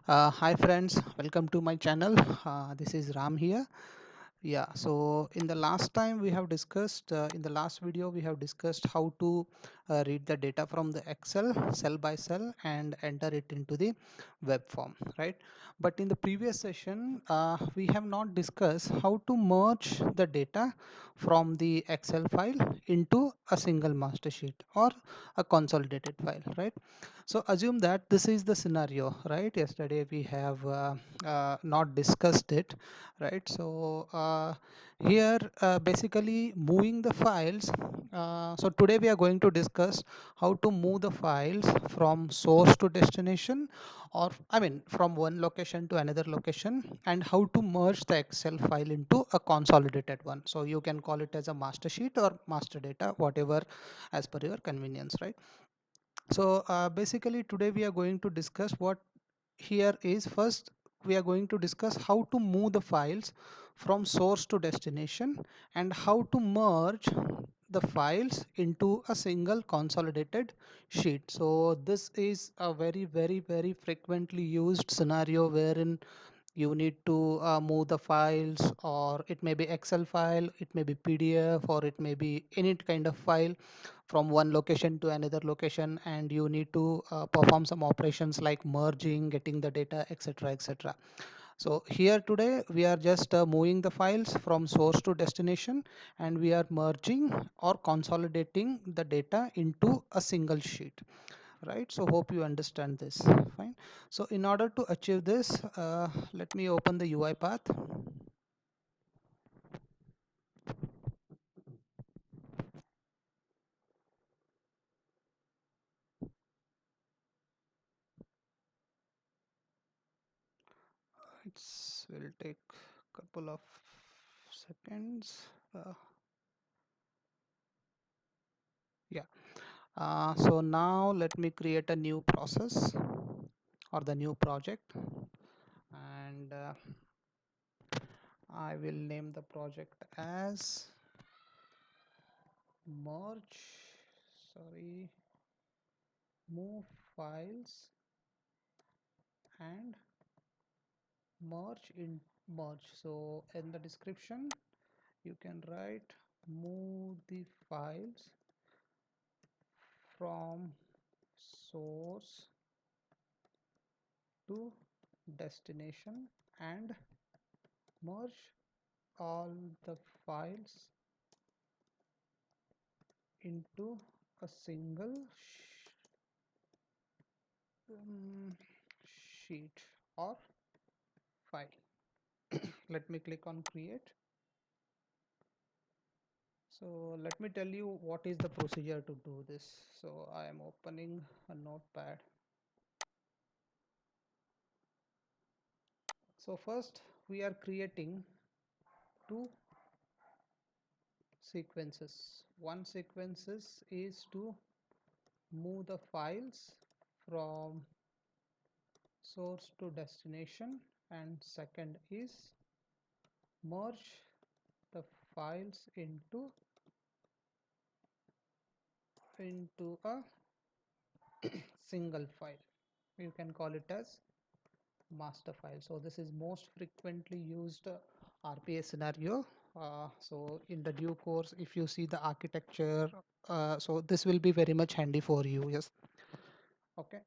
Hi friends, welcome to my channel. This is Ram here. Yeah, so in the last time we have discussed, in the last video we have discussed how to read the data from the Excel cell by cell and enter it into the web form, right? But in the previous session, we have not discussed how to merge the data from the Excel file into a single master sheet or a consolidated file, right? So assume that this is the scenario, right? Yesterday we have not discussed it, right? So here basically moving the files. So today we are going to discuss how to move the files from source to destination, or I mean from one location to another location, and how to merge the Excel file into a consolidated one. So you can call it as a master sheet or master data, whatever as per your convenience, right? So basically today we are going to discuss what here is. First we are going to discuss how to move the files from source to destination and how to merge the files into a single consolidated sheet. So this is a very frequently used scenario wherein you need to move the files, or it may be Excel file, it may be PDF, or it may be any kind of file from one location to another location, and you need to perform some operations like merging, getting the data, etc, etc. So here today we are just moving the files from source to destination, and we are merging or consolidating the data into a single sheet, right? So hope you understand this. Fine. So in order to achieve this, let me open the UiPath. It will take a couple of seconds. Yeah. So now let me create a new process or the new project, and I will name the project as merge, sorry, move files and merge. So in the description you can write move the files from source to destination and merge all the files into a single um, sheet or file. Let me click on create. So let me tell you what is the procedure to do this. So I am opening a notepad. So first we are creating two sequences. One sequences is to move the files from source to destination, and second is merge the files into a single file. You can call it as master file. So this is most frequently used RPA scenario. So in the due course, if you see the architecture, so this will be very much handy for you. Yes. Okay.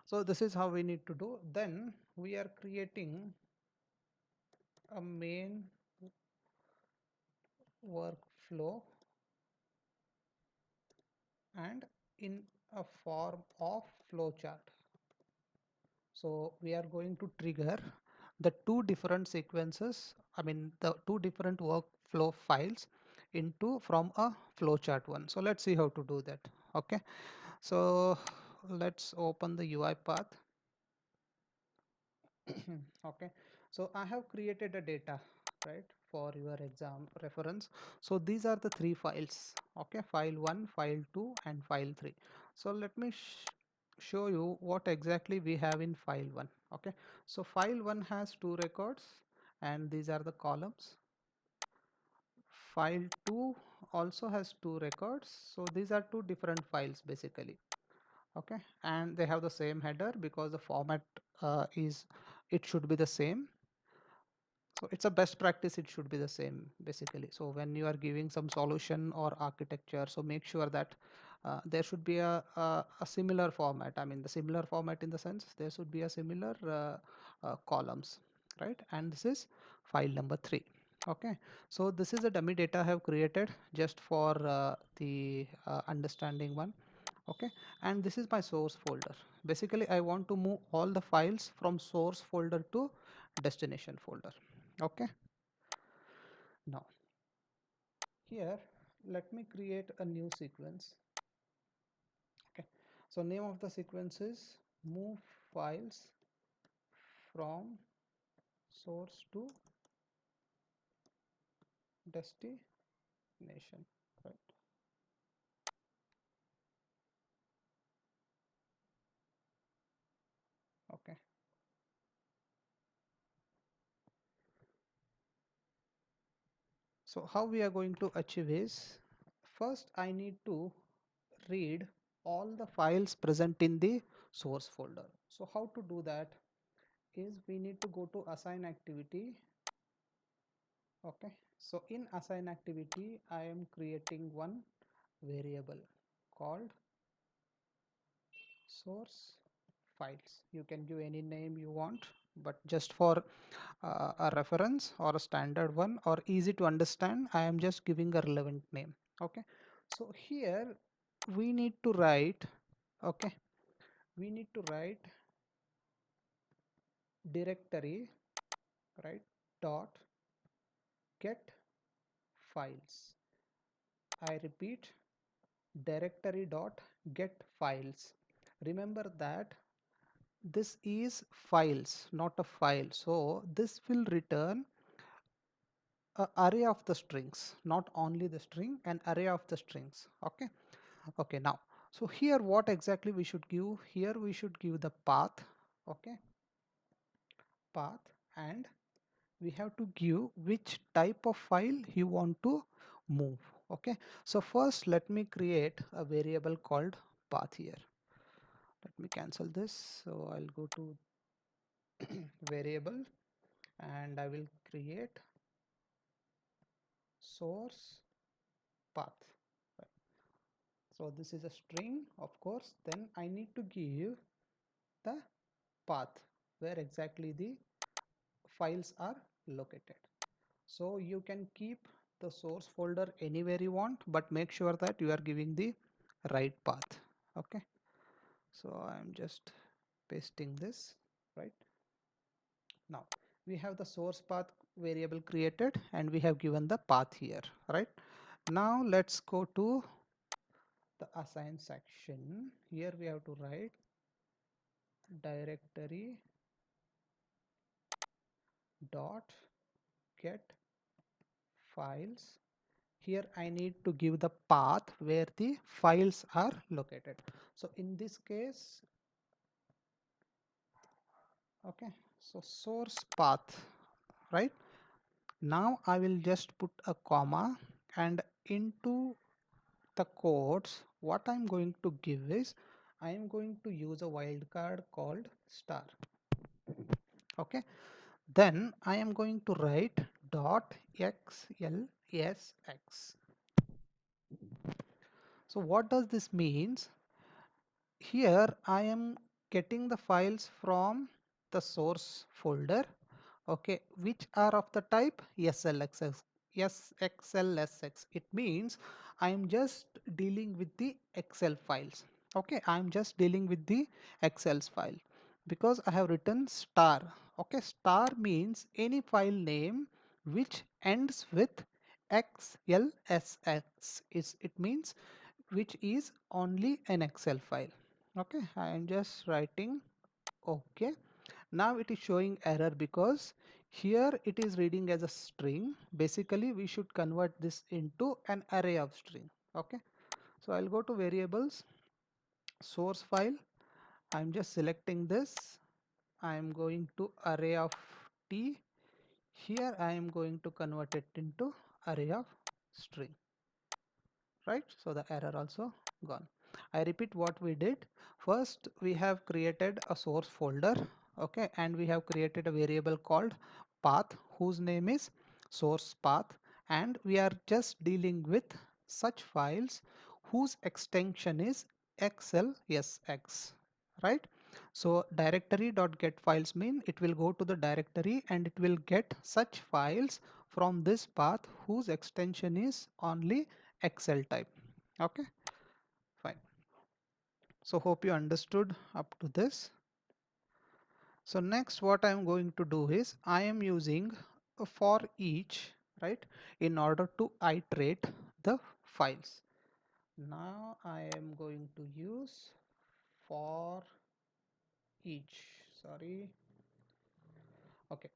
So this is how we need to do. Then we are creating a main workflow and in a form of flowchart. So we are going to trigger the two different sequences, I mean the two different workflow files into from a flowchart one. So let's see how to do that. Okay, so let's open the UiPath. Okay, so I have created a data, right, for your exam reference. So these are the three files. Okay, file 1, file 2 and file 3. So let me show you what exactly we have in file 1. Okay, so file 1 has two records and these are the columns. File 2 also has two records, so these are two different files basically. Okay, and they have the same header because the format is it should be the same. So it's a best practice, it should be the same basically. So when you are giving some solution or architecture, so make sure that there should be a similar format. I mean the similar format in the sense there should be a similar columns, right? And this is file number 3. Okay, so this is a dummy data I have created just for the understanding one. Okay, and this is my source folder. Basically I want to move all the files from source folder to destination folder. Okay, now here let me create a new sequence. Okay, so name of the sequence is move files from source to destination, right? Okay, so how we are going to achieve is, first I need to read all the files present in the source folder. So how to do that is, we need to go to assign activity. Okay, so in assign activity I am creating one variable called source files. You can give any name you want, but just for a reference or a standard one or easy to understand, I am just giving a relevant name. Okay, so here we need to write, okay, we need to write directory, right, dot get files. I repeat, directory dot get files. Remember that this is files, not a file, so this will return a array of the strings, not only the string, an array of the strings. Okay, okay, now so here what exactly we should give, here we should give the path. Okay, path, and we have to give which type of file you want to move. Okay, so first let me create a variable called path here. Let me cancel this, so I'll go to variable and I will create source path. Right. So this is a string, of course, then I need to give the path where exactly the files are located. So you can keep the source folder anywhere you want, but make sure that you are giving the right path. Okay, so I'm just pasting this, right? Now we have the source path variable created and we have given the path here, right? Now let's go to the assign section. Here we have to write directory dot get files. Here I need to give the path where the files are located. So in this case, okay, so source path, right? Now I will just put a comma, and into the codes what I'm going to give is, I am going to use a wildcard called star. Okay, then I am going to write dot xlsx. So what does this means? Here I am getting the files from the source folder, okay, which are of the type SLXX, SXLSX. It means I am just dealing with the Excel files. Okay, I am just dealing with the Excel's file because I have written star. Okay, star means any file name which ends with XLSX. It means which is only an Excel file. Okay, I am just writing okay. Now it is showing error because here it is reading as a string. Basically we should convert this into an array of string. Okay, so I'll go to variables, source file. I'm just selecting this. I'm going to array of t. Here I am going to convert it into array of string, right? So the error also gone. I repeat what we did. First, we have created a source folder, okay, and we have created a variable called path whose name is source path, and we are just dealing with such files whose extension is xlsx, right? So directory.get files mean it will go to the directory and it will get such files from this path whose extension is only XL type. Okay, fine. So hope you understood up to this. So next what I am going to do is I am using a for each, right, in order to iterate the files. Now I am going to use for each, sorry. Okay,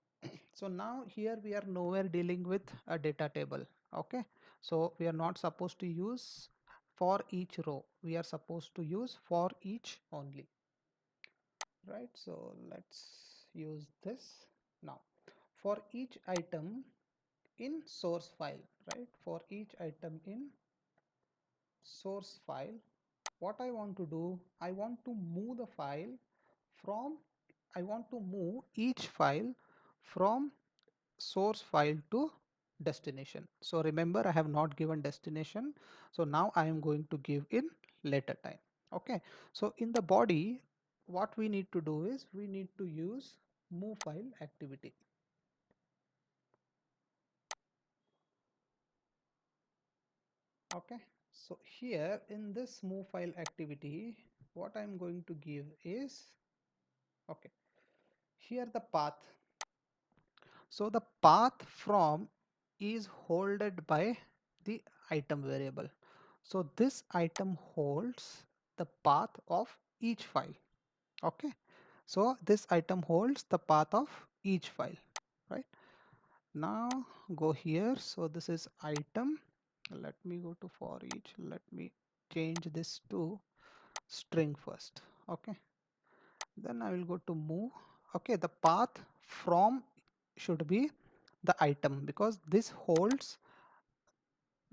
so now here we are nowhere dealing with a data table. Okay, so we are not supposed to use for each row, we are supposed to use for each only, right? So let's use this. Now for each item in source file, right, for each item in source file, what I want to do, I want to move the file from, I want to move each file from source file to destination. So remember, I have not given destination, so now I am going to give in later time. Okay, so in the body what we need to do is we need to use move file activity. Okay, so here in this move file activity what I'm going to give is, okay, here the path. So the path from is holded by the item variable. So this item holds the path of each file. Okay, so this item holds the path of each file, right? Now go here. So this is item. Let me go to for each. Let me change this to string first. Okay, then I will go to move. Okay, the path from should be the item because this holds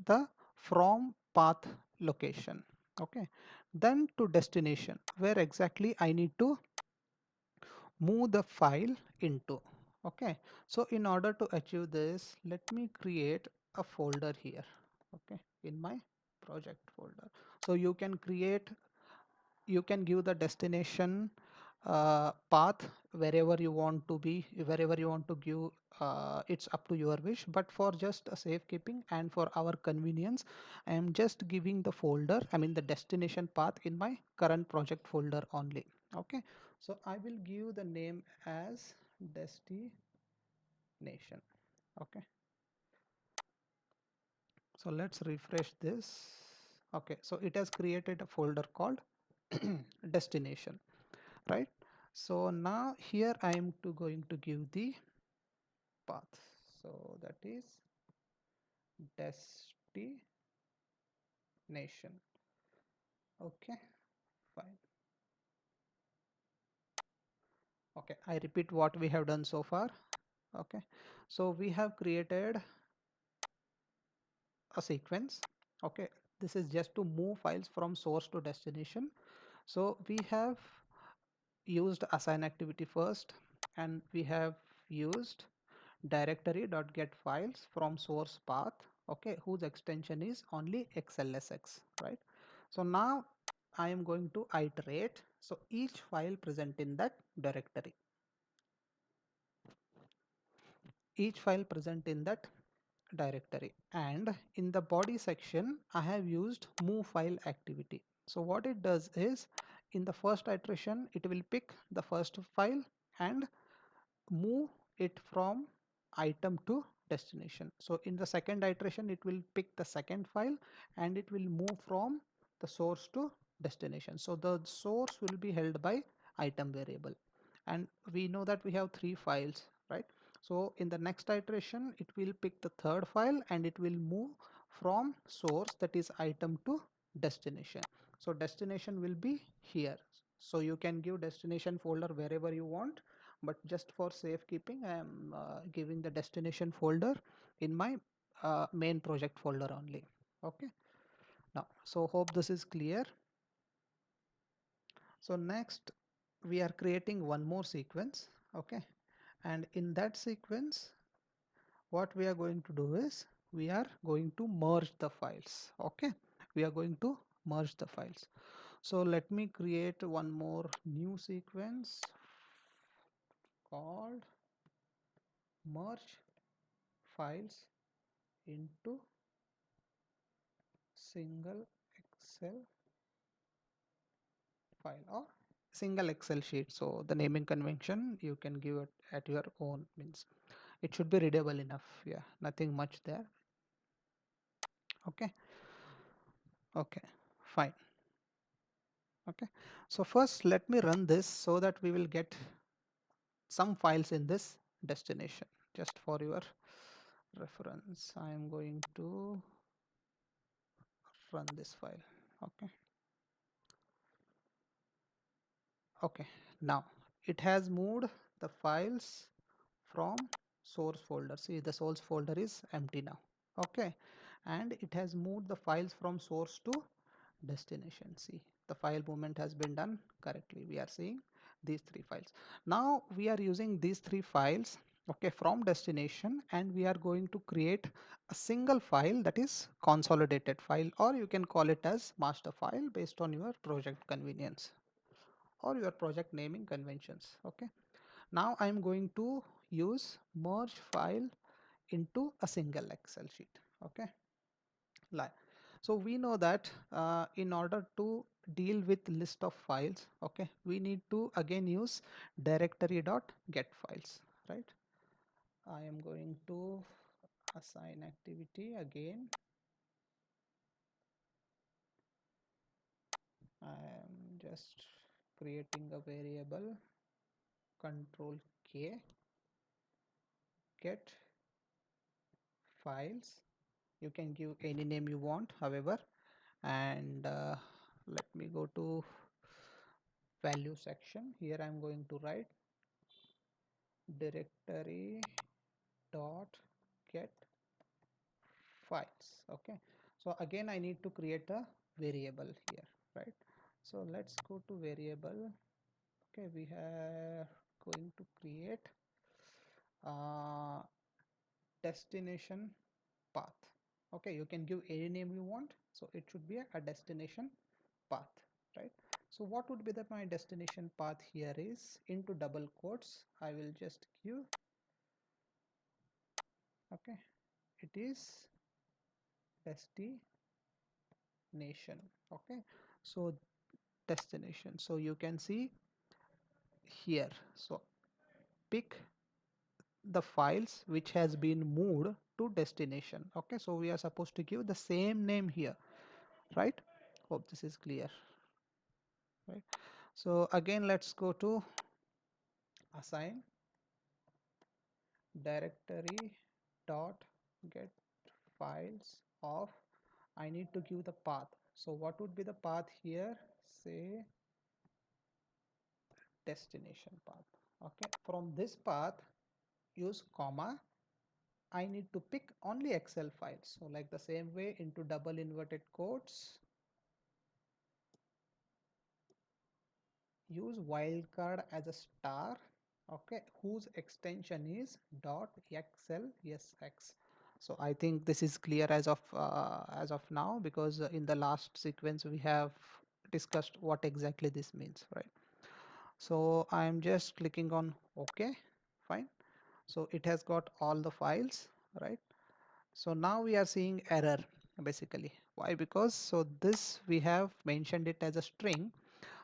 the from path location. Okay, then to destination where exactly I need to move the file into. Okay, so in order to achieve this, let me create a folder here. Okay, in my project folder, so you can create, you can give the destination path wherever you want to be, wherever you want to give, it's up to your wish, but for just a safekeeping and for our convenience I am just giving the folder, I mean the destination path in my current project folder only. Okay, so I will give the name as destination. Okay, so let's refresh this. Okay, so it has created a folder called destination, right? So now here I am going to give the path, so that is destination. Okay, fine. Okay, I repeat what we have done so far. Okay, so we have created a sequence. Okay, this is just to move files from source to destination. So we have used assign activity first, and we have used directory.get files from source path, okay, whose extension is only xlsx, right? So now I am going to iterate, so each file present in that directory, each file present in that directory, and in the body section I have used move file activity. So what it does is in the first iteration it will pick the first file and move it from item to destination. So in the second iteration it will pick the second file and it will move from the source to destination. So the source will be held by item variable, and we know that we have three files, right? So in the next iteration it will pick the third file and it will move from source, that is item, to destination. So destination will be here. So you can give destination folder wherever you want, but just for safekeeping I am giving the destination folder in my main project folder only. Okay, now so hope this is clear. So next we are creating one more sequence. Okay, and in that sequence what we are going to do is we are going to merge the files. Okay, we are going to merge the files. So let me create one more new sequence called merge files into single Excel file or single Excel sheet. So the naming convention you can give it at your own, means it should be readable enough. Yeah, nothing much there. Okay, okay, fine. Okay, so first let me run this so that we will get some files in this destination. Just for your reference, I am going to run this file. Okay, okay, now it has moved the files from source folder. See, the source folder is empty now. Okay, and it has moved the files from source to destination. See, the file movement has been done correctly. We are seeing these three files. Now we are using these three files, okay, from destination, and we are going to create a single file, that is consolidated file, or you can call it as master file based on your project convenience or your project naming conventions. Okay, now I'm going to use merge file into a single Excel sheet. Okay, like, so we know that in order to deal with list of files, okay, we need to again use directory dot get files, right? I am going to assign activity again. I am just creating a variable control K get files. You can give any name you want, however, and let me go to value section. Here I'm going to write directory dot get files. Okay, so again I need to create a variable here, right? So let's go to variable. Okay, we are going to create uh, destination path. Okay, you can give any name you want, so it should be a destination path, right? So what would be the my destination path here is into double quotes I will just give, okay, it is destination. Okay, so destination, so you can see here, so pick the files which has been moved to destination. Okay, so we are supposed to give the same name here, right? Hope this is clear, right? So again let's go to assign directory dot get files of, I need to give the path. So what would be the path here? Say destination path. Okay, from this path use comma, I need to pick only Excel files. So like the same way, into double inverted quotes use wildcard as a star, okay, whose extension is .xlsx. So I think this is clear as of now, because in the last sequence we have discussed what exactly this means, right? So I'm just clicking on OK. Fine, so it has got all the files, right? So now we are seeing error basically. Why? Because so this we have mentioned it as a string,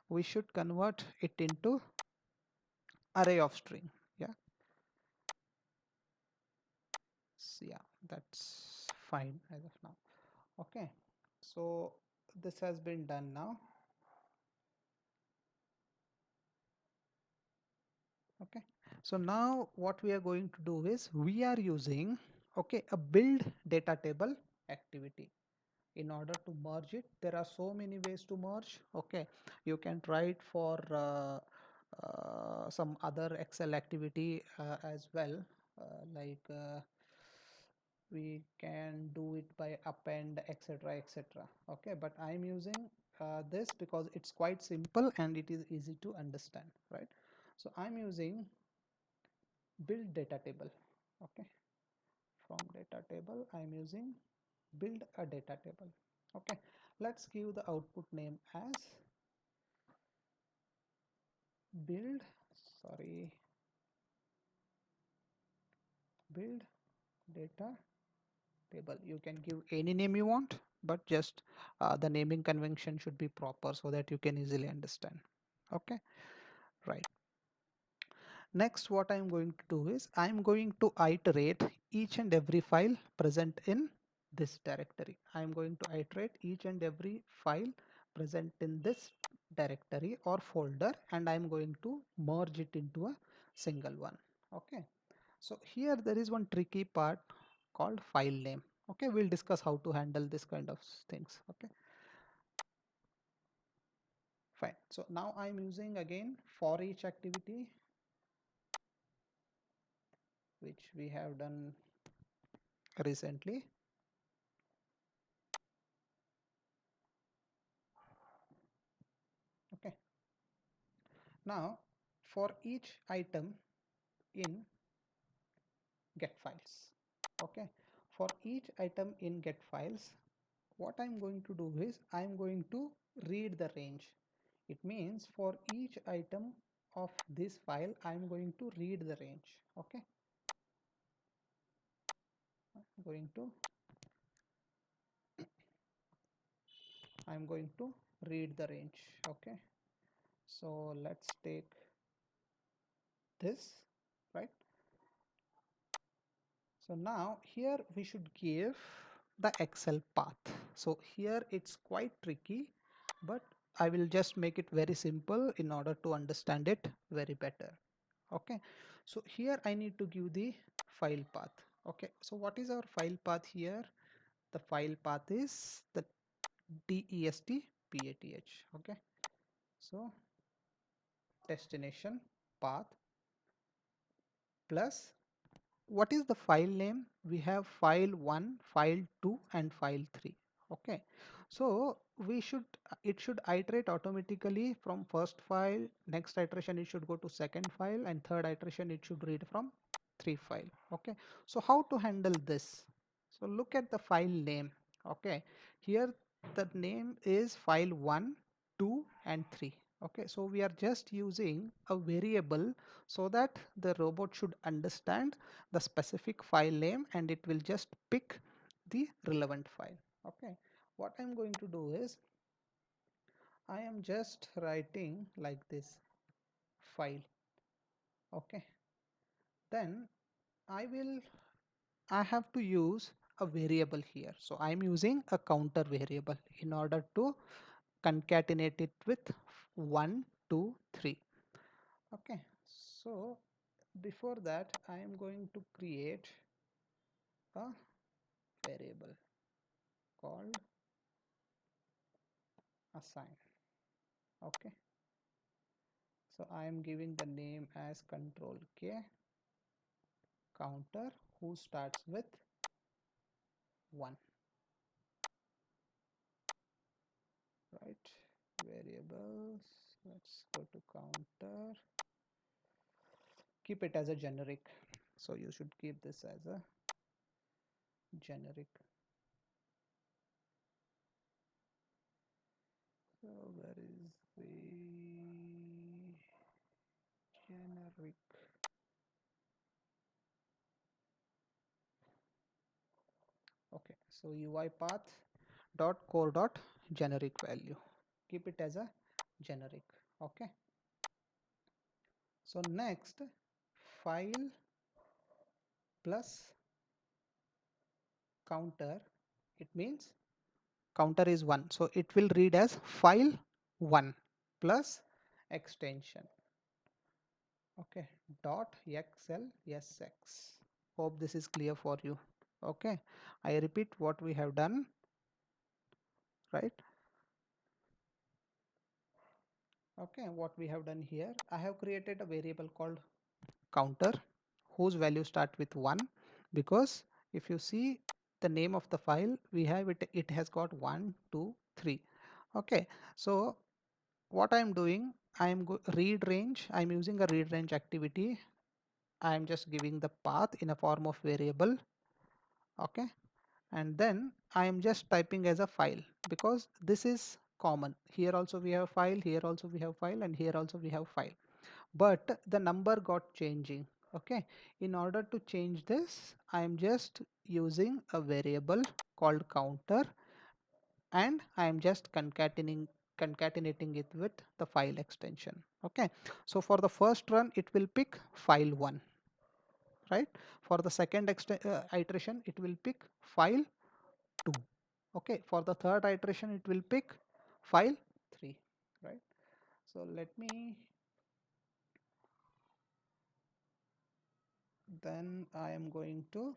we should convert it into array of string. Yeah, so yeah, that's fine as of now. Okay, so this has been done now. Okay, so now what we are going to do is we are using, okay, a build data table activity in order to merge it. There are so many ways to merge. Okay, you can try it for some other Excel activity as well, like we can do it by append, etc., etc. Okay, but I'm using this because it's quite simple and it is easy to understand, right? So I'm using build data table. Okay, from data table I'm using build a data table. Okay, let's give the output name as build, sorry, build data table. You can give any name you want, but just the naming convention should be proper so that you can easily understand. Okay, right. Next, what I'm going to do is I'm going to iterate each and every file present in this directory. I'm going to iterate each and every file present in this directory or folder, and I'm going to merge it into a single one. Okay, so here there is one tricky part called file name. Okay, we'll discuss how to handle this kind of things. Okay, fine. So now I'm using again for each activity, which we have done recently. Okay, now for each item in get files. Okay, for each item in get files, what I'm going to do is I'm going to read the range. It means for each item of this file I'm going to read the range. Okay, I'm going to read the range. Okay, so let's take this, right? So now here we should give the Excel path. So here it's quite tricky, but I will just make it very simple in order to understand it very better. Okay, so here I need to give the file path. Okay, so what is our file path here? The file path is the DEST PATH. Okay, so destination path plus what is the file name? We have file 1, file 2 and file 3. Okay, so we should it should iterate automatically from first file, next iteration it should go to second file, and third iteration it should read from 3 file. Okay, so how to handle this? So look at the file name. Okay, here the name is file 1, 2 and 3. Okay, so we are just using a variable so that the robot should understand the specific file name and it will just pick the relevant file. Okay, what I'm going to do is I am just writing like this file. Okay, then I have to use a variable here, so I'm using a counter variable in order to concatenate it with 1 2 3. Okay, so before that I am going to create a variable called assign. Okay, so I am giving the name as control K counter who starts with 1, right? Variables, let's go to counter, keep it as a generic, so you should keep this as a generic. So where is the generic? Okay, so UiPath dot core dot generic value, keep it as a generic. Okay, so next file plus counter, it means counter is 1, so it will read as file 1 plus extension. Okay, dot xlsx. Hope this is clear for you. Okay, I repeat what we have done, right? Okay, what we have done here, I have created a variable called counter whose value start with 1, because if you see the name of the file we have, it has got 1 2 3. Okay, so what I'm doing, read range, I'm using a read range activity. I'm just giving the path in a form of variable. Okay, and then I am just typing as a file, because this is common. Here also we have file, here also we have file, and here also we have file, but the number got changing. Okay, in order to change this, I am just using a variable called counter, and I am just concatenating it with the file extension. Okay, so for the first run it will pick file 1, right? For the second iteration it will pick file 2. Okay, for the third iteration it will pick file 3, right? So let me, then I am going to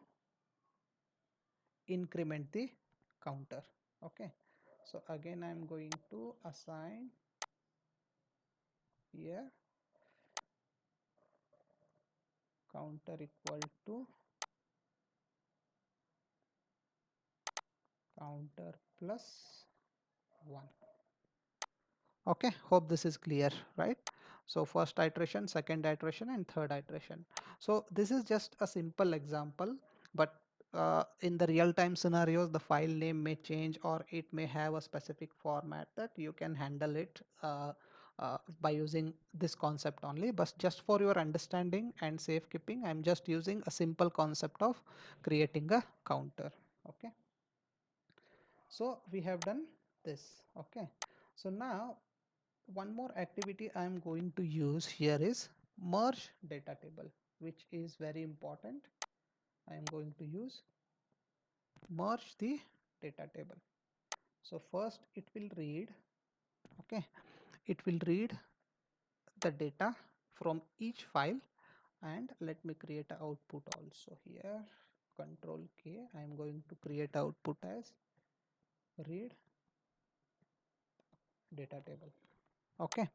increment the counter. Okay, so again I am going to assign here counter equal to counter plus 1. Okay, hope this is clear, right? So first iteration, second iteration, and third iteration. So this is just a simple example, but in the real-time scenarios the file name may change, or it may have a specific format that you can handle it by using this concept only. But just for your understanding and safekeeping, I'm just using a simple concept of creating a counter. Okay, so we have done this. Okay, so now one more activity I am going to use here is merge data table, which is very important. I am going to use merge the data table. So first it will read, okay, it will read the data from each file, and let me create an output also here. Control K, I am going to create output as read data table. Okay,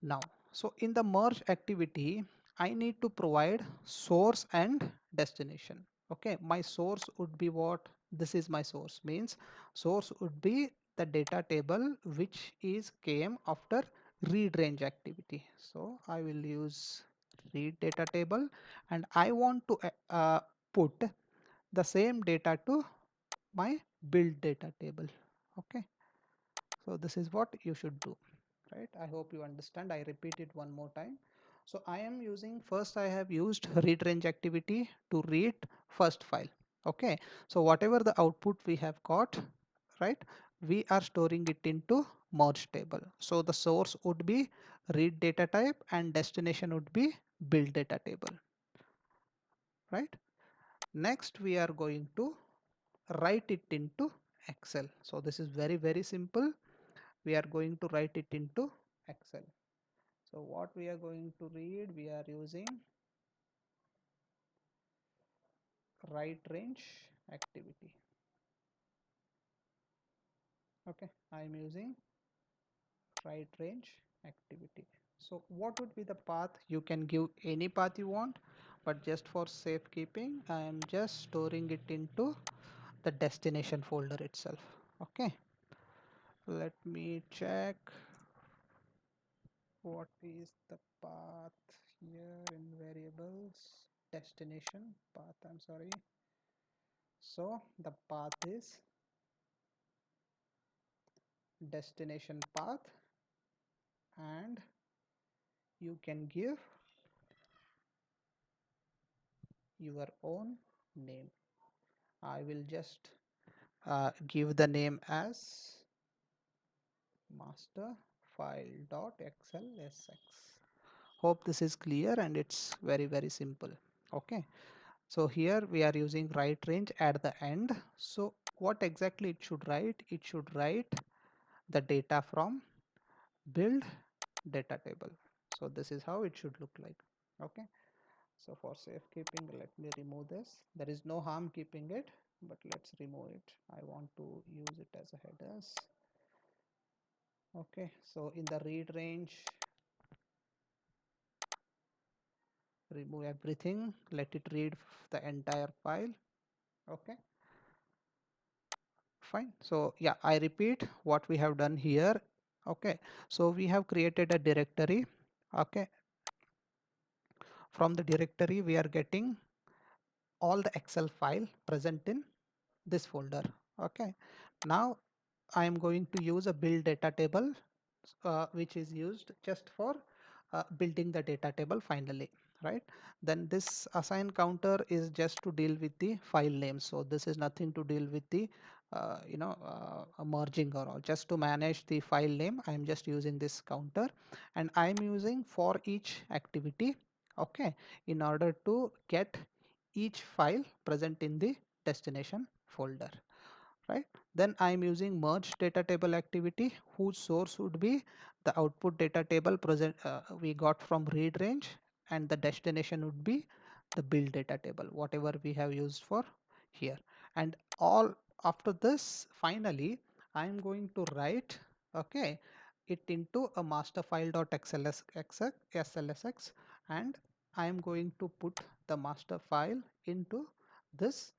now, so in the merge activity, I need to provide source and destination. Okay, my source would be what? This is my source, means source would be the data table which is came after read range activity. So I will use read data table, and I want to put the same data to my build data table. Okay, so this is what you should do, right? I hope you understand. I repeat it one more time. So I am using, first I have used read range activity to read first file. Okay, so whatever the output we have got, right, we are storing it into merge table. So the source would be read data type and destination would be build data table, right? Next we are going to write it into Excel. So this is very simple. We are going to write it into Excel. So what we are going to read, we are using write range activity. Okay, I am using write range activity. So what would be the path? You can give any path you want, but just for safekeeping, I am just storing it into the destination folder itself. Okay, let me check what is the path here in variables. Destination path, I'm sorry. So the path is destination path, and you can give your own name. I will just give the name as master file.xlsx. Hope this is clear, and it's very simple. Okay, so here we are using write range at the end. So what exactly it should write? It should write the data from build data table. So this is how it should look like. Okay, so for safekeeping, let me remove this. There is no harm keeping it, but let's remove it. I want to use it as a headers. Okay, so in the read range, remove everything, let it read the entire file. Okay, Fine. So yeah, I repeat what we have done here. Okay, so we have created a directory. Okay, from the directory we are getting all the Excel file present in this folder. Okay, now I am going to use a build data table, which is used just for building the data table finally, right? Then this assign counter is just to deal with the file name. So this is nothing to deal with the merging or all, just to manage the file name. I am just using this counter, and I am using for each activity, okay, in order to get each file present in the destination folder, right? Then I'm using merge data table activity, whose source would be the output data table present we got from read range, and the destination would be the build data table, whatever we have used for here. And all after this, finally I'm going to write, okay, it into a master file.xlsx, and I am going to put the master file into this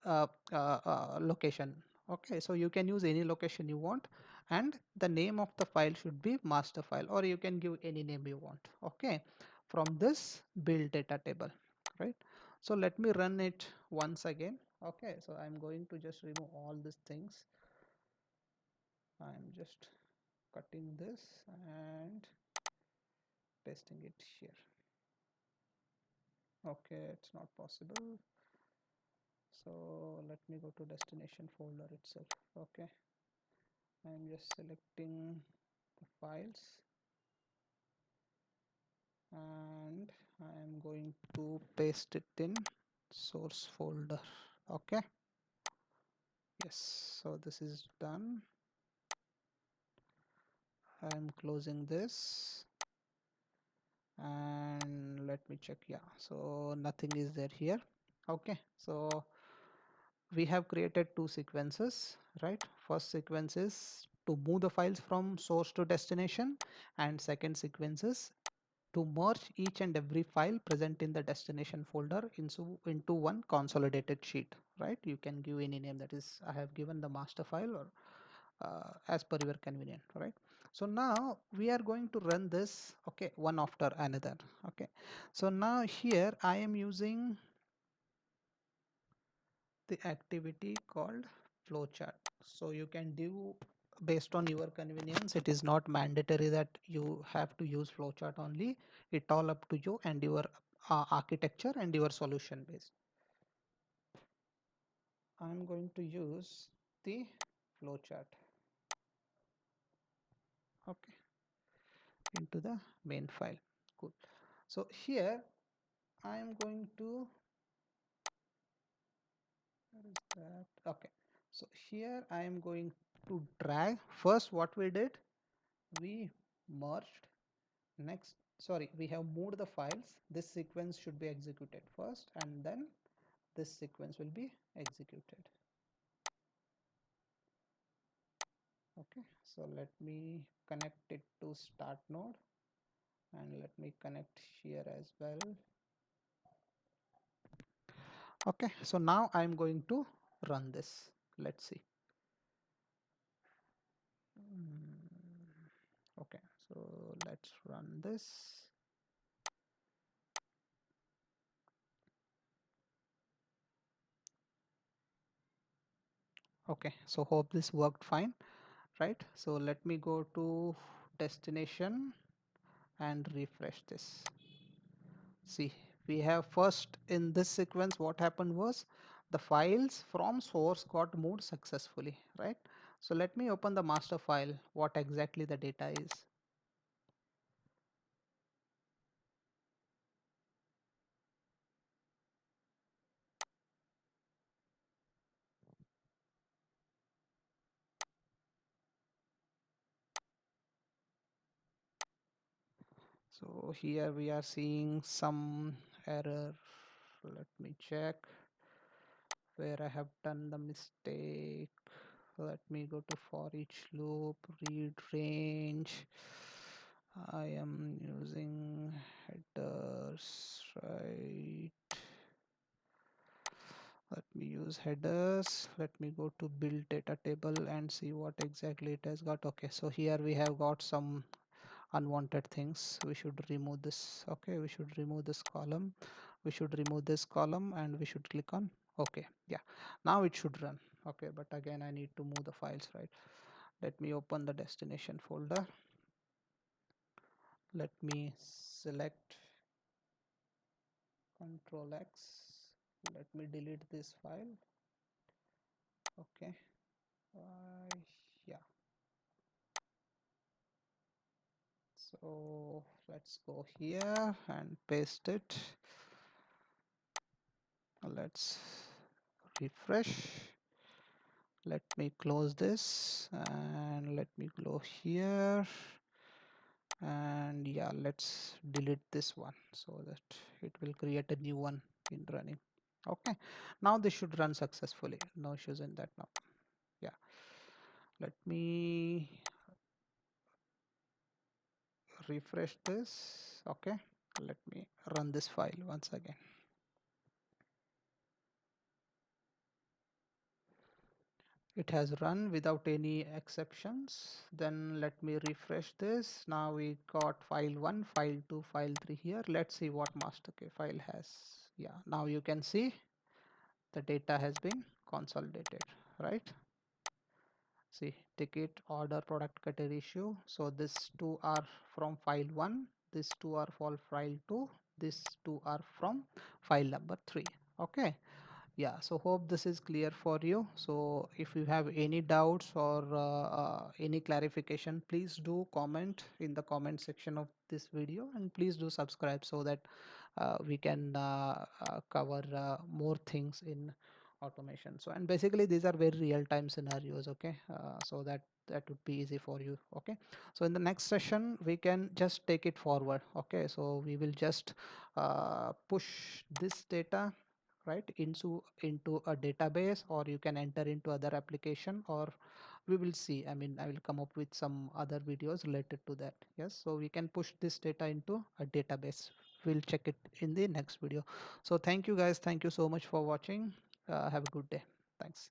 location. Okay, so you can use any location you want, and the name of the file should be master file, or you can give any name you want. Okay, from this build data table, right? So let me run it once again. Okay, so I'm going to just remove all these things. I'm just cutting this and pasting it here. Okay, it's not possible, so let me go to destination folder itself. Okay, I'm just selecting the files, and I'm going to paste it in source folder. Okay, yes, so this is done. I'm closing this, and let me check. Yeah, so nothing is there here. Okay, so we have created two sequences, right? First sequence is to move the files from source to destination, and second sequence is to merge each and every file present in the destination folder into one consolidated sheet, right? You can give any name, that is I have given the master file, or as per your convenient, right? So now we are going to run this, okay, one after another. Okay, so now here I am using the activity called flowchart. So you can do based on your convenience. It is not mandatory that you have to use flowchart only. It all up to you and your architecture and your solution based. I'm going to use the flowchart, okay, into the main file. Cool. So here I am going to, where is that? Okay, so here I am going to drag. First what we did, we merged. Next, sorry, we have moved the files. This sequence should be executed first, and then this sequence will be executed. Okay, so let me connect it to start node, and let me connect here as well. Okay, so now I'm going to run this. Let's see. Okay, so let's run this. Okay, so hope this worked fine, right? So let me go to destination and refresh this. See, we have first in this sequence, what happened was the files from source got moved successfully, right? So let me open the master file, what exactly the data is. So here we are seeing some error. Let me check where I have done the mistake. Let me go to for each loop, read range. I am using headers, right? Let me use use headers. Let me go to build data table and see what exactly it has got. Okay, so here we have got some unwanted things. We should remove this. Okay, we should remove this column. We should remove this column and we should click on okay. Yeah, now it should run. Okay, but again I need to move the files, right? Let me open the destination folder. Let me select Control X. Let me delete this file. Okay. Yeah. So let's go here and paste it. Let's refresh. Let me close this and let me go here. And yeah, let's delete this one so that it will create a new one in running. Okay, now this should run successfully. No issues in that now. Yeah, let me refresh this. Okay, let me run this file once again. It has run without any exceptions. Then let me refresh this. Now we got file 1, file 2, file 3 here. Let's see what master key file has. Yeah, now you can see the data has been consolidated, right? See, ticket, order, product, category, issue. So these two are from file 1, these two are for file 2, these two are from file number 3. Okay. Yeah, so hope this is clear for you. So if you have any doubts or any clarification, please do comment in the comment section of this video, and please do subscribe so that we can cover more things in automation. So, and basically these are very real-time scenarios. Okay, so that would be easy for you. Okay, so in the next session we can just take it forward. Okay, so we will just push this data right into a database, or you can enter into other application, or we will see. I mean, I will come up with some other videos related to that. Yes, so we can push this data into a database. We'll check it in the next video. So thank you guys, thank you so much for watching. Have a good day. Thanks.